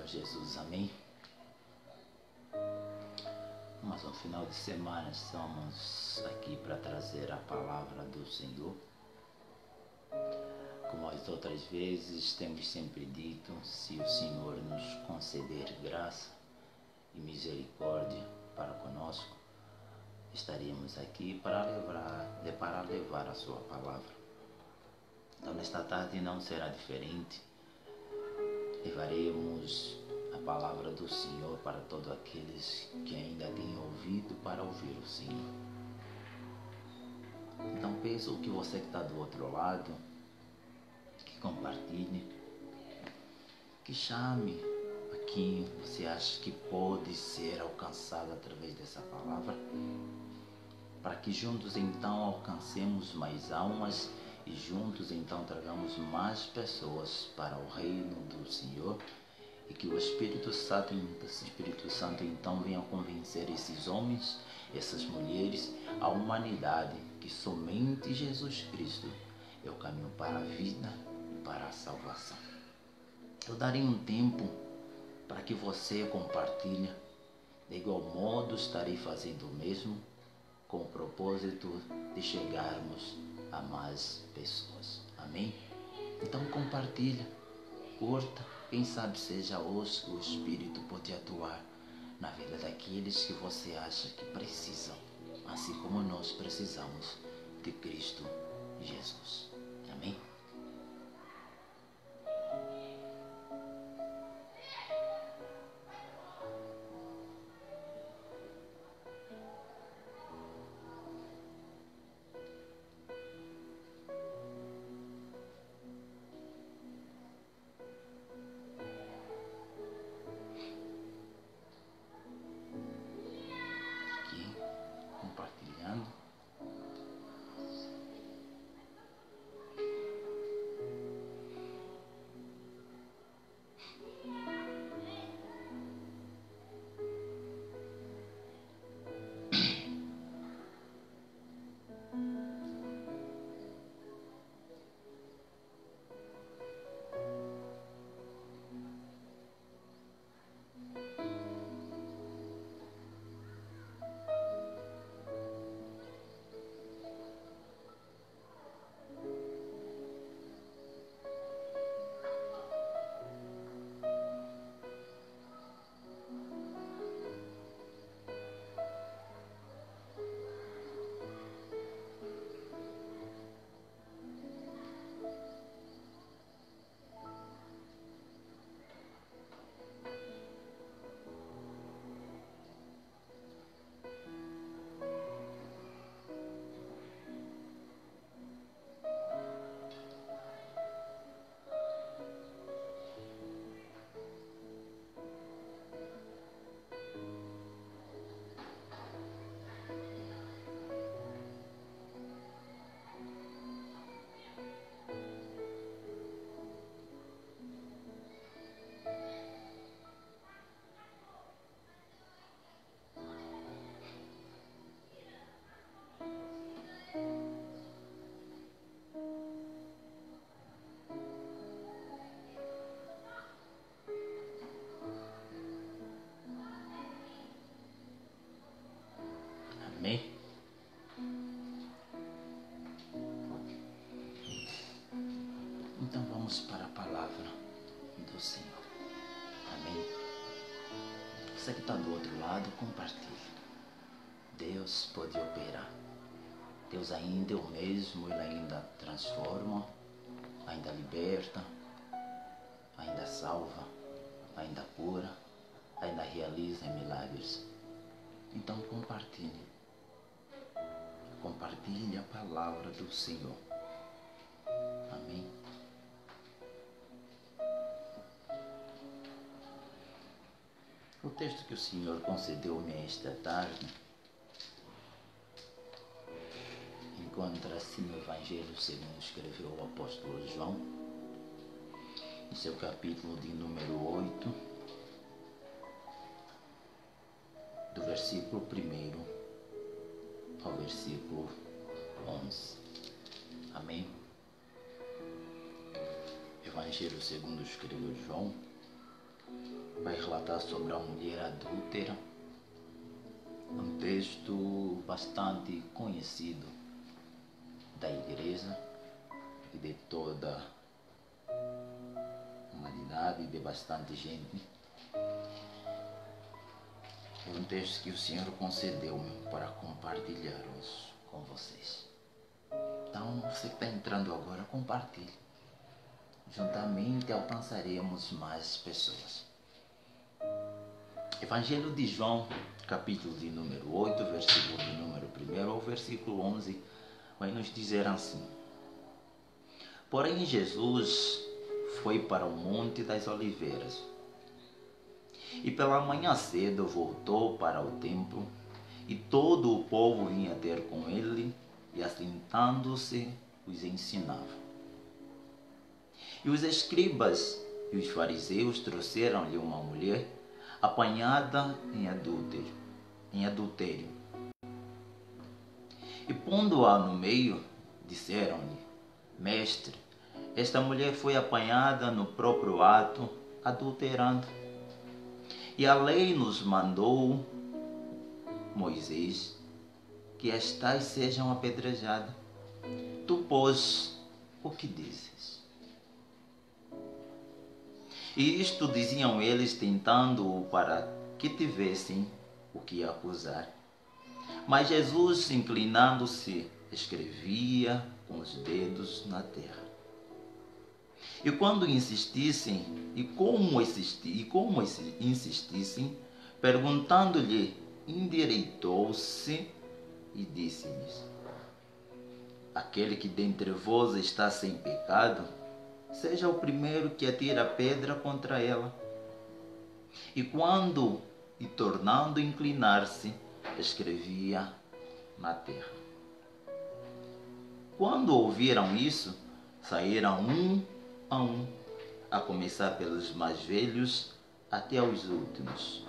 Senhor Jesus, amém? Mas no final de semana estamos aqui para trazer a palavra do Senhor. Como as outras vezes temos sempre dito, se o Senhor nos conceder graça e misericórdia para conosco, estaríamos aqui para levar a sua palavra. Então nesta tarde não será diferente. Levaremos a palavra do Senhor para todos aqueles que ainda têm ouvido para ouvir o Senhor. Então peço que você que está do outro lado, que compartilhe, que chame a quem você acha que pode ser alcançado através dessa palavra, para que juntos então alcancemos mais almas e juntos então tragamos mais pessoas para o reino do Senhor, e que o Espírito Santo então venha convencer esses homens, essas mulheres, a humanidade, que somente Jesus Cristo é o caminho para a vida e para a salvação. Eu darei um tempo para que você compartilhe. De igual modo estarei fazendo o mesmo, com o propósito de chegarmos a mais pessoas. Amém? Então compartilha, curta, quem sabe seja hoje que o Espírito pode atuar na vida daqueles que você acha que precisam, assim como nós precisamos de Cristo Jesus. Amém? Aqui, compartilhando. Amém? Então vamos para a palavra do Senhor. Amém? Você que está do outro lado, compartilhe. Deus pode operar. Deus ainda é o mesmo, Ele ainda transforma, ainda liberta, ainda salva, ainda cura, ainda realiza milagres. Então compartilhe. Compartilhe a palavra do Senhor. Amém? O texto que o Senhor concedeu-me esta tarde encontra-se no Evangelho segundo escreveu o apóstolo João, em seu capítulo de número 8, do versículo 1 ao versículo 11. Amém? Evangelho segundo escreveu João, vai relatar sobre a mulher adúltera. Um texto bastante conhecido da igreja e de toda a humanidade, de bastante gente. É um texto que o Senhor concedeu-me para compartilhar hoje com vocês. Então, você que está entrando agora, compartilhe. Juntamente alcançaremos mais pessoas. Evangelho de João, capítulo de número 8, versículo de número 1 ao versículo 11, vai nos dizer assim: Porém Jesus foi para o Monte das Oliveiras, e pela manhã cedo voltou para o templo, e todo o povo vinha ter com ele, e assentando-se os ensinava. E os escribas e os fariseus trouxeram-lhe uma mulher apanhada em adultério. E pondo-a no meio, disseram-lhe: Mestre, esta mulher foi apanhada no próprio ato, adulterando. E a lei nos mandou, Moisés, que as tais sejam apedrejadas. Tu, pois, o que dizes? E isto diziam eles, tentando-o para que tivessem o que acusar. Mas Jesus, inclinando-se, escrevia com os dedos na terra. E quando insistissem, como insistissem, perguntando-lhe, endireitou-se e disse-lhes: Aquele que dentre vós está sem pecado, seja o primeiro que atira a pedra contra ela. E tornando a inclinar-se, escrevia na terra. Quando ouviram isso, saíram um, a começar pelos mais velhos até os últimos.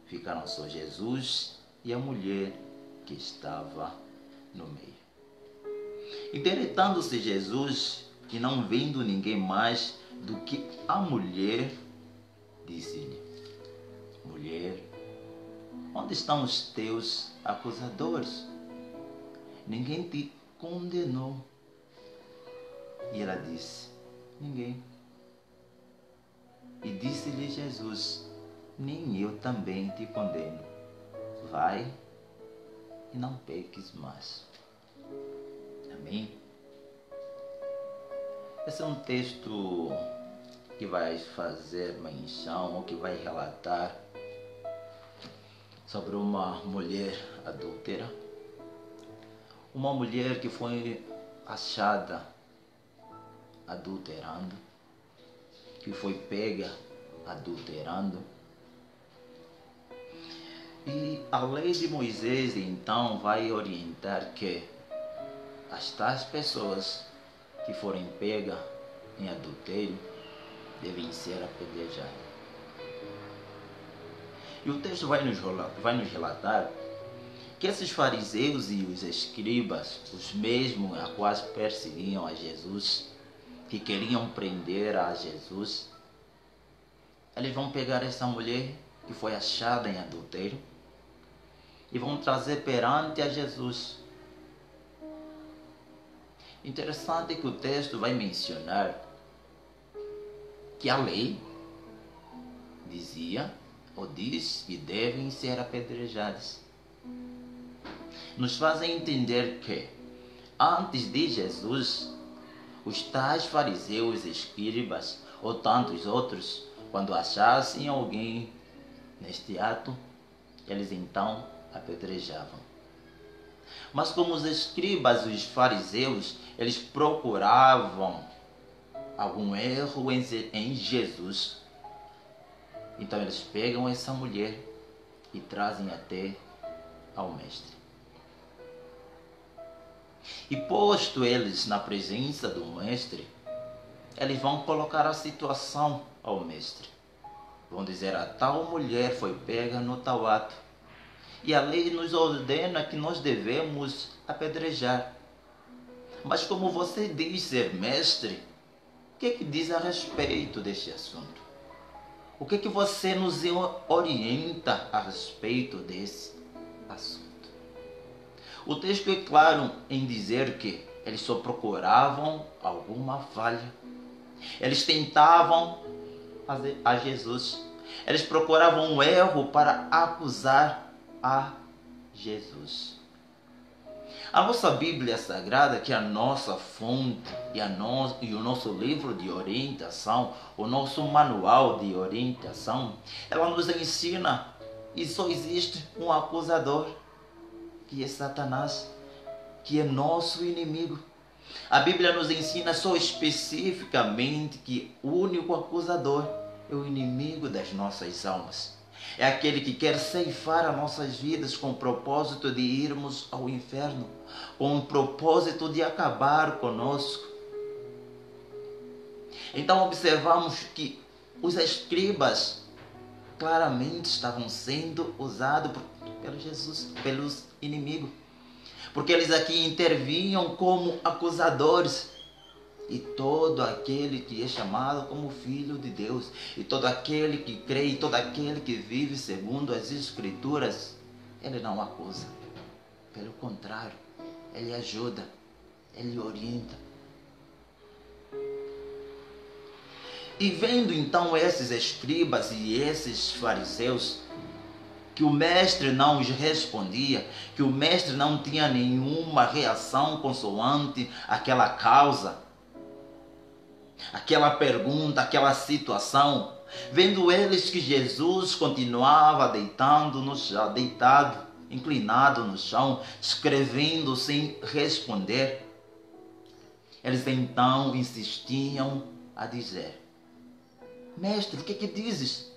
Ficaram só Jesus e a mulher que estava no meio. Endireitando-se Jesus, e não vendo ninguém mais do que a mulher, disse-lhe: Mulher, onde estão os teus acusadores? Ninguém te condenou? E ela disse: Ninguém. E disse-lhe Jesus: Nem eu também te condeno. Vai e não peques mais. Amém? Esse é um texto que vai fazer menção, ou que vai relatar sobre uma mulher adúltera. Uma mulher que foi achada adulterando, que foi pega adulterando. E a lei de Moisés então vai orientar que as tais pessoas que forem pegas em adultério devem ser apedrejadas. E o texto vai nos relatar que esses fariseus e os escribas, os mesmos a quais perseguiam a Jesus, que queriam prender a Jesus, eles vão pegar essa mulher que foi achada em adultério e vão trazer perante a Jesus. Interessante que o texto vai mencionar que a lei dizia ou diz que devem ser apedrejadas. Nos fazem entender que antes de Jesus, os tais fariseus, escribas ou tantos outros, quando achassem alguém neste ato, eles então apedrejavam. Mas como os escribas e os fariseus, eles procuravam algum erro em Jesus, então eles pegam essa mulher e trazem até ao mestre. E posto eles na presença do mestre, eles vão colocar a situação ao mestre. Vão dizer: a tal mulher foi pega no tal ato, e a lei nos ordena que nós devemos apedrejar. Mas como você diz ser mestre, o que diz a respeito deste assunto? O que você nos orienta a respeito desse assunto? O texto é claro em dizer que eles só procuravam alguma falha. Eles tentavam fazer a Jesus. Eles procuravam um erro para acusar a Jesus. A nossa Bíblia Sagrada, que é a nossa fonte e o nosso livro de orientação, o nosso manual de orientação, ela nos ensina que só existe um acusador, que é Satanás, que é nosso inimigo. A Bíblia nos ensina só especificamente que o único acusador é o inimigo das nossas almas. É aquele que quer ceifar as nossas vidas com o propósito de irmos ao inferno, com o propósito de acabar conosco. Então observamos que os escribas claramente estavam sendo usados pelos inimigos, porque eles aqui intervinham como acusadores. E todo aquele que é chamado como filho de Deus, e todo aquele que crê, e todo aquele que vive segundo as Escrituras, ele não acusa. Pelo contrário, ele ajuda, ele orienta. E vendo então esses escribas e esses fariseus, que o mestre não os respondia, que o mestre não tinha nenhuma reação consoante aquela causa, aquela pergunta, aquela situação, vendo eles que Jesus continuava deitado, inclinado no chão, escrevendo sem responder, eles então insistiam a dizer: Mestre, o que dizes?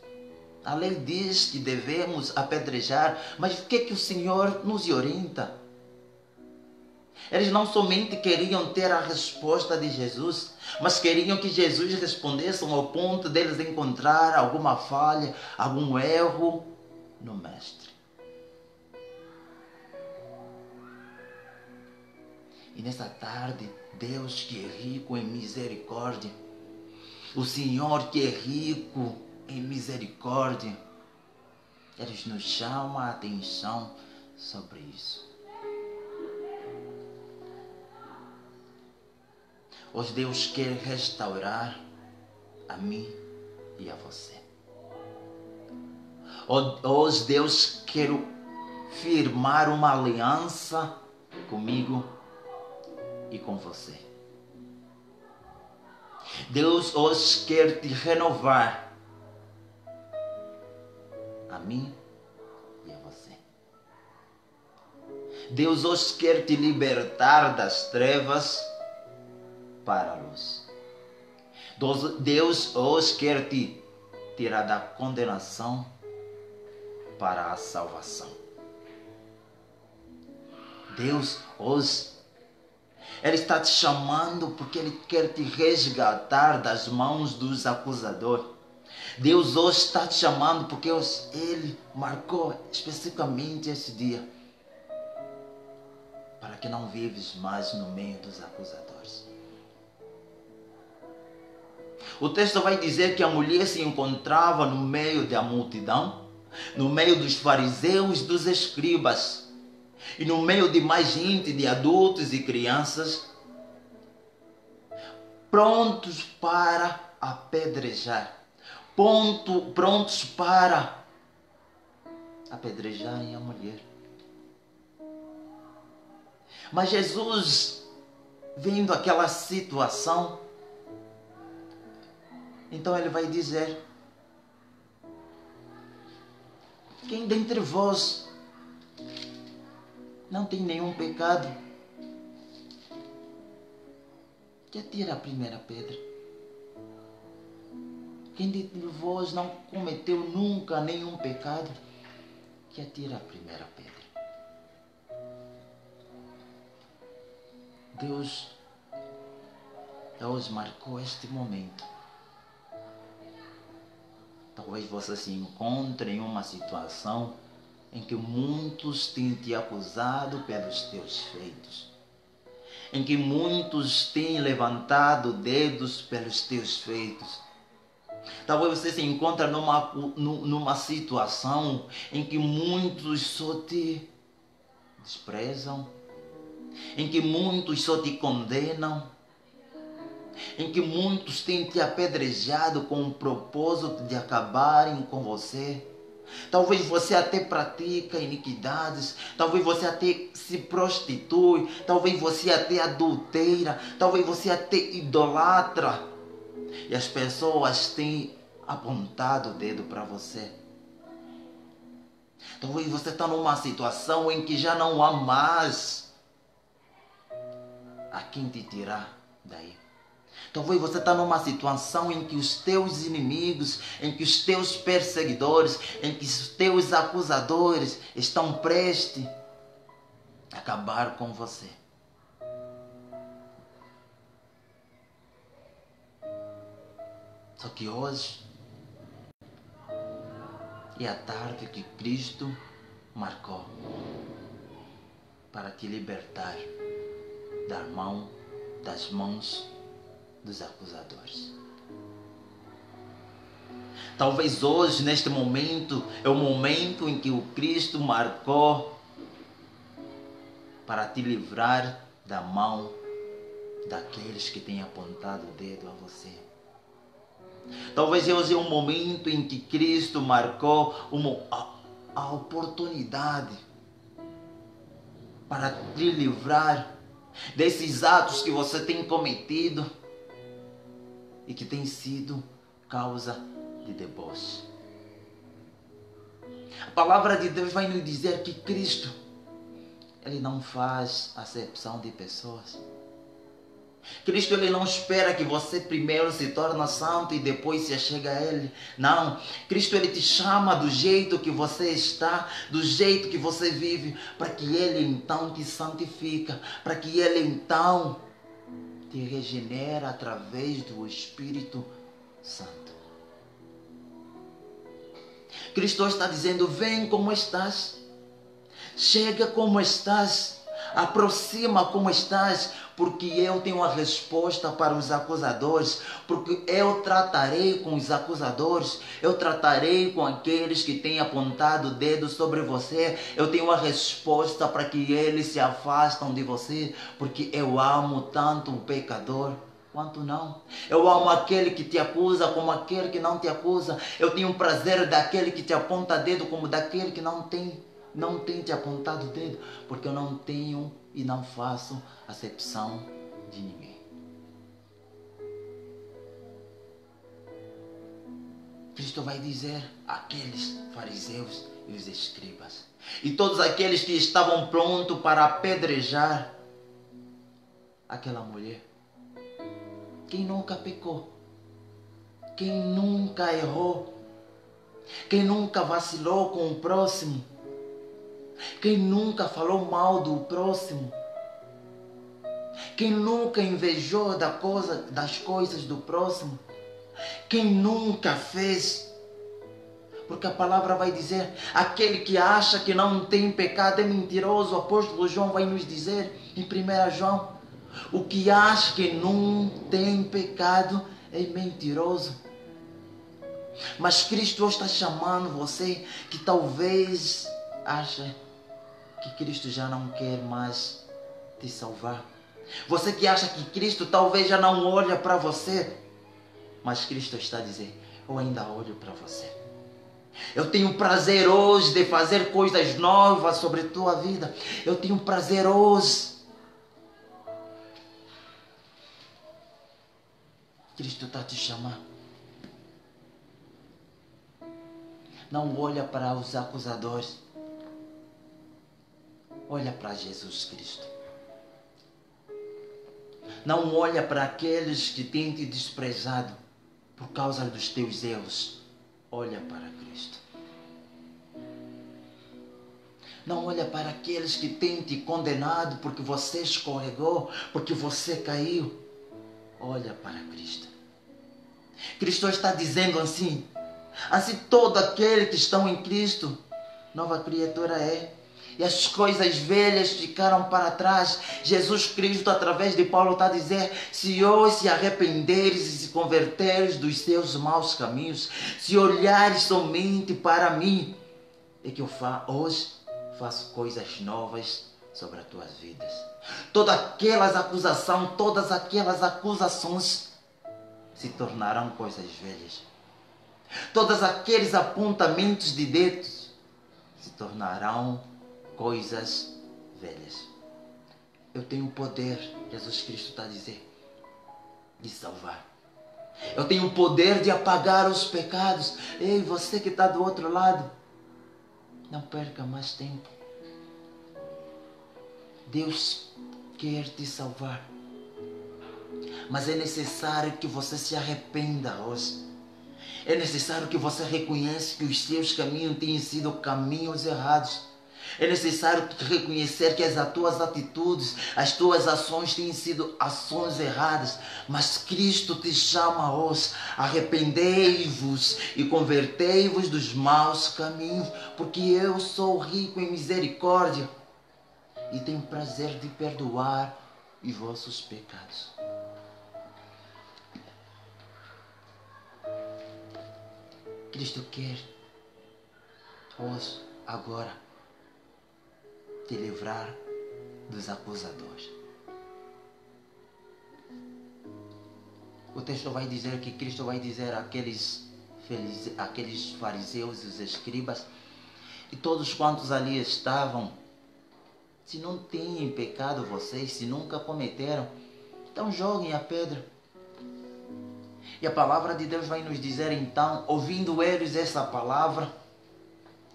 A lei diz que devemos apedrejar, mas o que o Senhor nos orienta? Eles não somente queriam ter a resposta de Jesus, mas queriam que Jesus respondesse ao ponto deles encontrar alguma falha, algum erro no Mestre. E nessa tarde, Deus que é rico em misericórdia, o Senhor que é rico em misericórdia, Ele nos chama a atenção sobre isso. Hoje Deus quer restaurar a mim e a você. Hoje Deus quer firmar uma aliança comigo e com você. Deus hoje quer te renovar, a mim e a você. Deus hoje quer te libertar das trevas para a luz. Deus hoje quer te tirar da condenação para a salvação. Deus hoje, Ele está te chamando porque Ele quer te resgatar das mãos dos acusadores. Deus hoje está te chamando porque Ele marcou especificamente esse dia para que não vives mais no meio dos acusadores. O texto vai dizer que a mulher se encontrava no meio da multidão, no meio dos fariseus e dos escribas, e no meio de mais gente, de adultos e crianças, prontos para apedrejar, prontos para apedrejarem a mulher. Mas Jesus, vendo aquela situação, então Ele vai dizer: quem dentre vós não tem nenhum pecado, que atire a primeira pedra. Quem dentre vós não cometeu nunca nenhum pecado, que atire a primeira pedra. Deus marcou este momento. Talvez você se encontre em uma situação em que muitos têm te acusado pelos teus feitos, em que muitos têm levantado dedos pelos teus feitos, Talvez você se encontre numa situação em que muitos só te desprezam, em que muitos só te condenam, em que muitos têm te apedrejado com o propósito de acabarem com você. Talvez você até pratica iniquidades, talvez você até se prostitui, talvez você até adultera, talvez você até idolatra. E as pessoas têm apontado o dedo para você. Talvez você está numa situação em que já não há mais a quem te tirar daí. Talvez você está numa situação em que os teus inimigos, em que os teus perseguidores, em que os teus acusadores estão prestes a acabar com você. Só que hoje é a tarde que Cristo marcou para te libertar das mãos dos acusadores. Talvez hoje, neste momento, é o momento em que o Cristo marcou para te livrar da mão daqueles que têm apontado o dedo a você. Talvez hoje é o momento em que Cristo marcou a oportunidade para te livrar desses atos que você tem cometido e que tem sido causa de deboche. A palavra de Deus vai nos dizer que Cristo, Ele não faz acepção de pessoas. Cristo, Ele não espera que você primeiro se torne santo e depois se achega a Ele. Não. Cristo, Ele te chama do jeito que você está, do jeito que você vive, para que Ele então te santifica, para que Ele então te regenera através do Espírito Santo. Cristo está dizendo: vem como estás, chega como estás, aproxima como estás, porque eu tenho a resposta para os acusadores, porque eu tratarei com os acusadores, eu tratarei com aqueles que têm apontado o dedo sobre você, eu tenho a resposta para que eles se afastem de você, porque eu amo tanto o pecador quanto não. Eu amo aquele que te acusa como aquele que não te acusa. Eu tenho prazer daquele que te aponta dedo como daquele que não tem te apontado o dedo, porque eu não tenho e não faço acepção de ninguém. Cristo vai dizer àqueles fariseus e os escribas e todos aqueles que estavam prontos para apedrejar aquela mulher: quem nunca pecou, quem nunca errou, quem nunca vacilou com o próximo, quem nunca falou mal do próximo, quem nunca invejou das coisas do próximo, quem nunca fez. Porque a palavra vai dizer: aquele que acha que não tem pecado é mentiroso. O apóstolo João vai nos dizer em 1 João: o que acha que não tem pecado é mentiroso. Mas Cristo está chamando você que talvez acha que Cristo já não quer mais te salvar. Você que acha que Cristo talvez já não olha para você, mas Cristo está dizendo: eu ainda olho para você. Eu tenho prazer hoje de fazer coisas novas sobre a tua vida. Eu tenho prazer hoje. Cristo está te chamando. Não olha para os acusadores. Olha para Jesus Cristo. Não olha para aqueles que têm te desprezado por causa dos teus erros. Olha para Cristo. Não olha para aqueles que têm te condenado porque você escorregou, porque você caiu. Olha para Cristo. Cristo está dizendo assim todo aquele que está em Cristo, nova criatura é. E as coisas velhas ficaram para trás. Jesus Cristo, através de Paulo, está a dizer: se hoje se arrependeres e se converteres dos seus maus caminhos, se olhares somente para mim, é que eu hoje faço coisas novas sobre as tuas vidas. Todas aquelas acusações se tornarão coisas velhas. Todos aqueles apontamentos de dedos se tornarão coisas velhas. Eu tenho o poder, Jesus Cristo está a dizer, de salvar. Eu tenho o poder de apagar os pecados. Ei, você que está do outro lado, não perca mais tempo. Deus quer te salvar. Mas é necessário que você se arrependa hoje. É necessário que você reconheça que os seus caminhos têm sido caminhos errados. É necessário reconhecer que as tuas atitudes, as tuas ações têm sido ações erradas. Mas Cristo te chama hoje: arrependei-vos e convertei-vos dos maus caminhos, porque eu sou rico em misericórdia e tenho prazer de perdoar os vossos pecados. Cristo quer hoje, agora, te livrar dos acusadores. O texto vai dizer que Cristo vai dizer àqueles fariseus e os escribas e todos quantos ali estavam: se não têm pecado vocês, se nunca cometeram, então joguem a pedra. E a palavra de Deus vai nos dizer então, ouvindo eles essa palavra,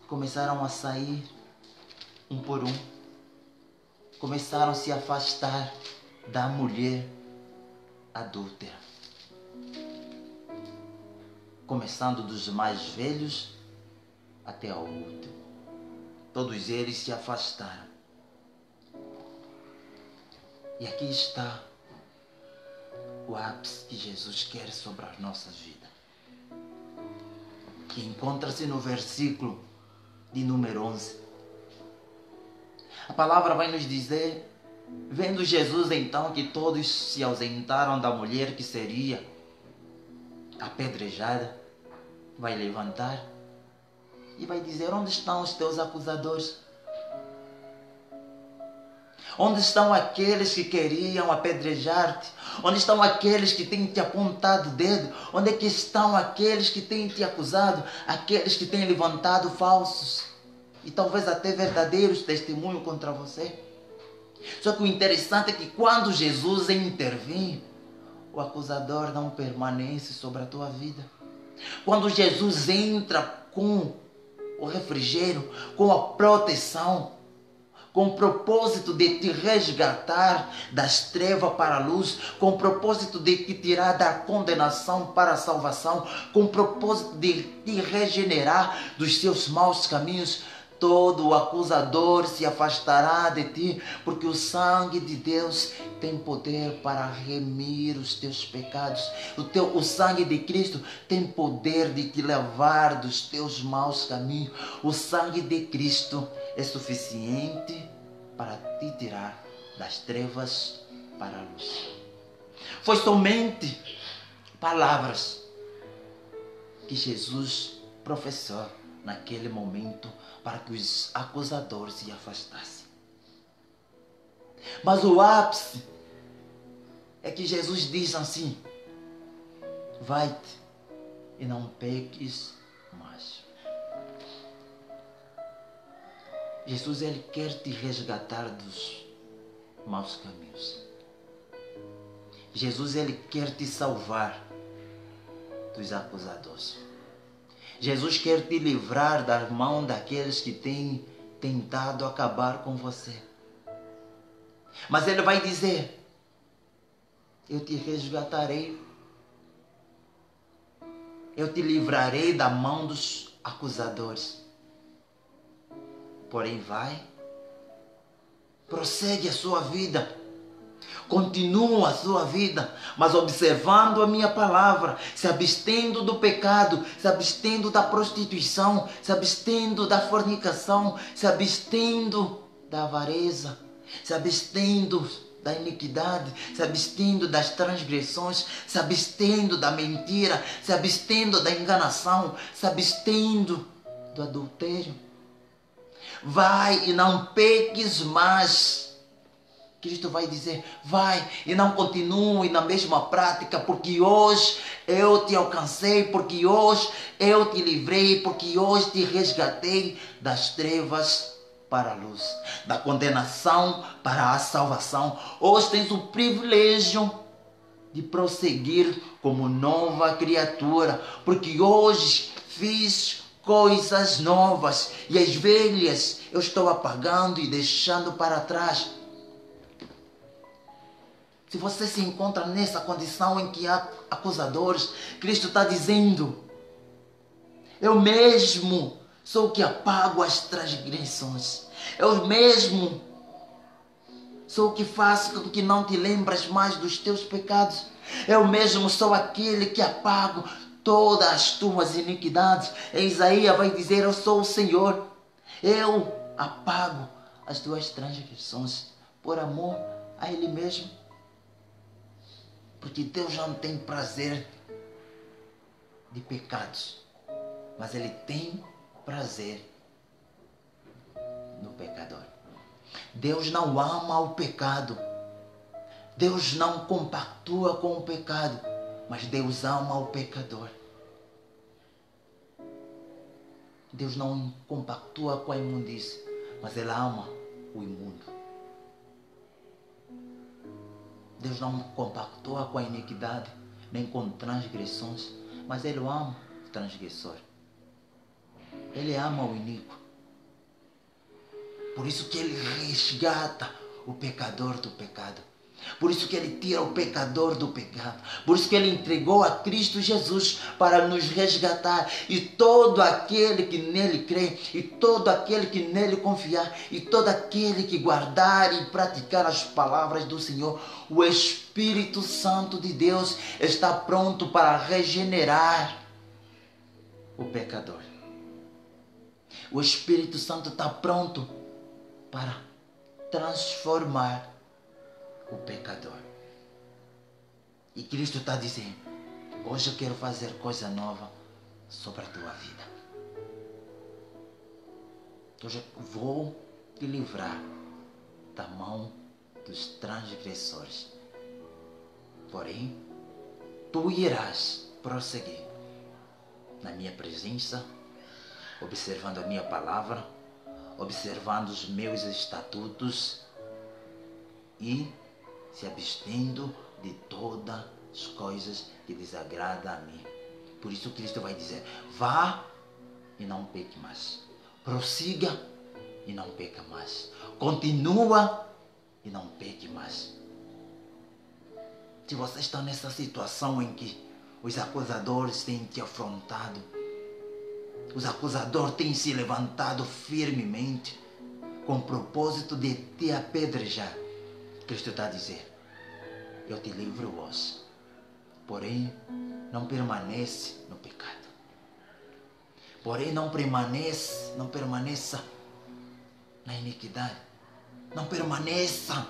começaram a sair um por um. Começaram a se afastar da mulher adúltera. Começando dos mais velhos até ao último. Todos eles se afastaram. E aqui está o ápice que Jesus quer sobre as nossas vidas, que encontra-se no versículo de número 11. A palavra vai nos dizer: vendo Jesus então que todos se ausentaram da mulher que seria apedrejada, vai levantar e vai dizer: onde estão os teus acusadores? Onde estão aqueles que queriam apedrejar-te? Onde estão aqueles que têm te apontado o dedo? Onde é que estão aqueles que têm te acusado? Aqueles que têm levantado falsos e talvez até verdadeiros testemunhos contra você? Só que o interessante é que quando Jesus intervém, o acusador não permanece sobre a tua vida. Quando Jesus entra com o refrigério, com a proteção, com o propósito de te resgatar das trevas para a luz, com o propósito de te tirar da condenação para a salvação, com o propósito de te regenerar dos seus maus caminhos, todo o acusador se afastará de ti, porque o sangue de Deus tem poder para remir os teus pecados. O sangue de Cristo tem poder de te levar dos teus maus caminhos. O sangue de Cristo é suficiente para te tirar das trevas para a luz. Foi somente palavras que Jesus professou naquele momento para que os acusadores se afastassem. Mas o ápice é que Jesus diz assim: vai-te e não peques mais. Jesus, ele quer te resgatar dos maus caminhos. Jesus, ele quer te salvar dos acusadores. Jesus quer te livrar da mão daqueles que têm tentado acabar com você. Mas ele vai dizer: eu te resgatarei. Eu te livrarei da mão dos acusadores. Porém, prossegue a sua vida. Continua a sua vida, mas observando a minha palavra, se abstendo do pecado, se abstendo da prostituição, se abstendo da fornicação, se abstendo da avareza, se abstendo da iniquidade, se abstendo das transgressões, se abstendo da mentira, se abstendo da enganação, se abstendo do adultério. Vai e não peques mais. Cristo vai dizer, vai e não continue na mesma prática, porque hoje eu te alcancei, porque hoje eu te livrei, porque hoje te resgatei das trevas para a luz, da condenação para a salvação. Hoje tens o privilégio de prosseguir como nova criatura, porque hoje fiz coisas novas e as velhas eu estou apagando e deixando para trás. Se você se encontra nessa condição em que há acusadores, Cristo está dizendo, eu mesmo sou o que apago as transgressões. Eu mesmo sou o que faço com que não te lembras mais dos teus pecados. Eu mesmo sou aquele que apago todas as tuas iniquidades. E Isaías vai dizer, eu sou o Senhor. Eu apago as tuas transgressões por amor a Ele mesmo. Porque Deus não tem prazer de pecados, mas Ele tem prazer no pecador. Deus não ama o pecado. Deus não compactua com o pecado, mas Deus ama o pecador. Deus não compactua com a imundícia, mas Ele ama o imundo. Deus não compactua com a iniquidade, nem com transgressões, mas Ele ama o transgressor. Ele ama o iníquo. Por isso que Ele resgata o pecador do pecado. Por isso que Ele tira o pecador do pecado. Por isso que Ele entregou a Cristo Jesus para nos resgatar. E todo aquele que nele crê, e todo aquele que nele confiar, e todo aquele que guardar e praticar as palavras do Senhor, o Espírito Santo de Deus está pronto para regenerar o pecador. O Espírito Santo está pronto para transformar o pecador. E Cristo está dizendo, hoje eu quero fazer coisa nova sobre a tua vida. Hoje eu vou te livrar da mão dos transgressores. Porém, tu irás prosseguir na minha presença, observando a minha palavra, observando os meus estatutos e se abstendo de todas as coisas que desagradam a mim. Por isso Cristo vai dizer, vá e não peque mais. Prossiga e não peca mais. Continua e não peque mais. Se você está nessa situação em que os acusadores têm te afrontado, os acusadores têm se levantado firmemente com o propósito de te apedrejar, Cristo está a dizer, eu te livro hoje, porém não permanece no pecado. Porém não permaneça na iniquidade. Não permaneça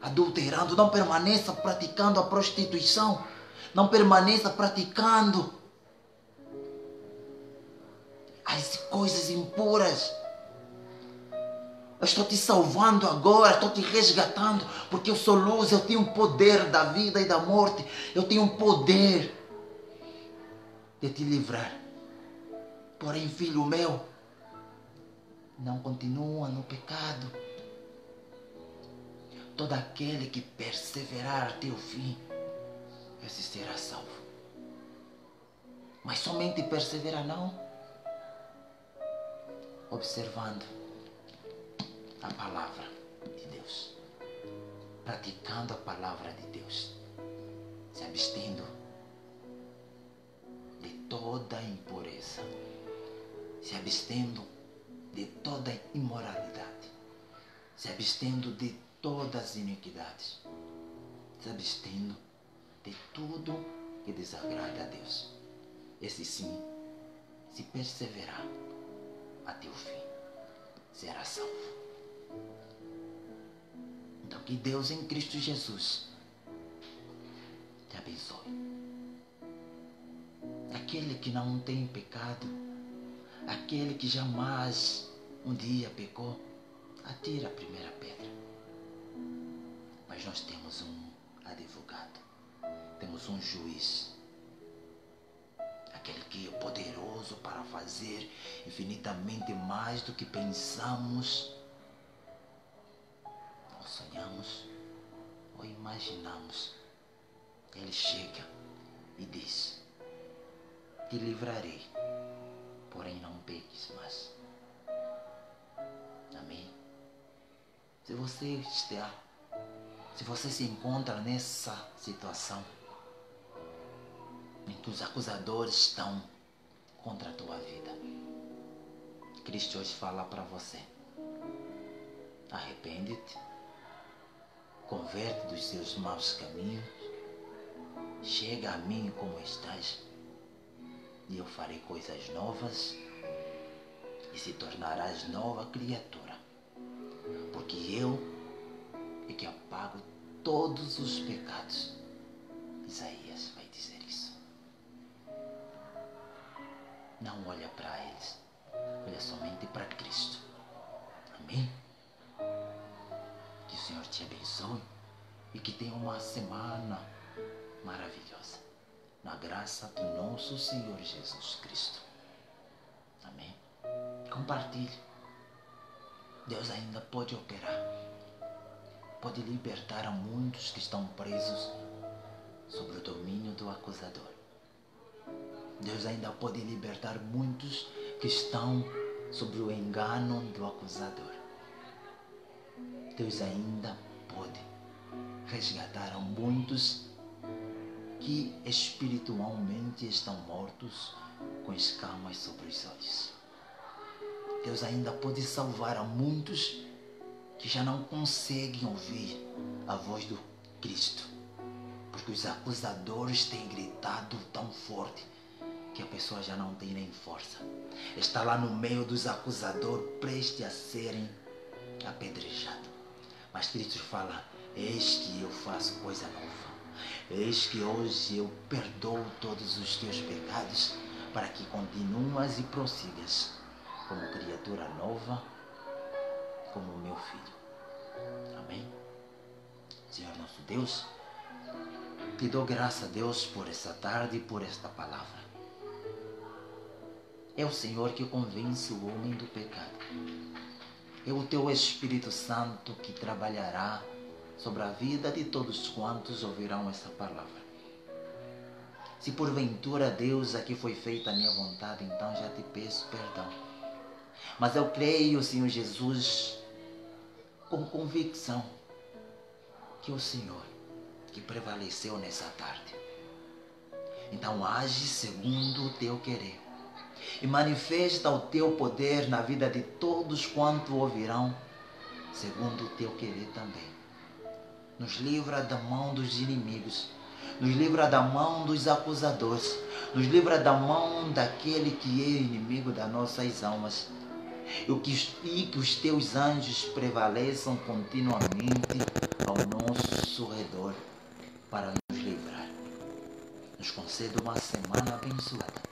adulterando, não permaneça praticando a prostituição, não permaneça praticando as coisas impuras. Eu estou te salvando agora, estou te resgatando, porque eu sou luz, eu tenho o poder da vida e da morte, eu tenho o poder de te livrar. Porém, filho meu, não continua no pecado. Todo aquele que perseverar até o fim, esse será salvo. Mas somente perseverar não, observando a palavra de Deus, praticando a palavra de Deus, se abstendo de toda impureza, se abstendo de toda imoralidade, se abstendo de todas as iniquidades. se abstendo de tudo que desagrada a Deus. Esse sim, se perseverar até o fim, será salvo. Então que Deus em Cristo Jesus te abençoe. Aquele que não tem pecado, aquele que jamais um dia pecou, atira a primeira pedra. Mas nós temos um advogado, temos um juiz, aquele que é poderoso para fazer infinitamente mais do que pensamos, ou sonhamos, ou imaginamos. Ele chega e diz: te livrarei, porém não peques mais. Amém? Se você se encontra nessa situação em que os acusadores estão contra a tua vida, Cristo hoje fala para você: arrepende-te, converte dos seus maus caminhos, chega a mim como estás, e eu farei coisas novas, e se tornarás nova criatura, porque eu é que apago todos os pecados. Isaías vai dizer isso. Não olha para eles, olha somente para Cristo. Amém? Que o Senhor te abençoe e que tenha uma semana maravilhosa, na graça do nosso Senhor Jesus Cristo. Amém? Compartilhe. Deus ainda pode operar, pode libertar a muitos que estão presos sobre o domínio do acusador. Deus ainda pode libertar muitos que estão sobre o engano do acusador. Deus ainda pode resgatar a muitos que espiritualmente estão mortos com escamas sobre os olhos. Deus ainda pode salvar a muitos que já não conseguem ouvir a voz do Cristo, porque os acusadores têm gritado tão forte que a pessoa já não tem nem força. Está lá no meio dos acusadores, prestes a serem apedrejados. Mas Cristo fala: eis que eu faço coisa nova. Eis que hoje eu perdoo todos os teus pecados, para que continuas e prossigas como criatura nova, como meu filho. Amém? Senhor nosso Deus, te dou graça a Deus por esta tarde e por esta palavra. É o Senhor que convence o homem do pecado. É o teu Espírito Santo que trabalhará sobre a vida de todos quantos ouvirão essa palavra. Se porventura, Deus, aqui foi feita a minha vontade, então já te peço perdão. Mas eu creio, Senhor Jesus, com convicção, que o Senhor que prevaleceu nessa tarde. Então age segundo o teu querer e manifesta o teu poder na vida de todos quanto ouvirão, segundo o teu querer também. Nos livra da mão dos inimigos, nos livra da mão dos acusadores, nos livra da mão daquele que é inimigo das nossas almas. E que os teus anjos prevaleçam continuamente ao nosso redor para nos livrar. Nos conceda uma semana abençoada.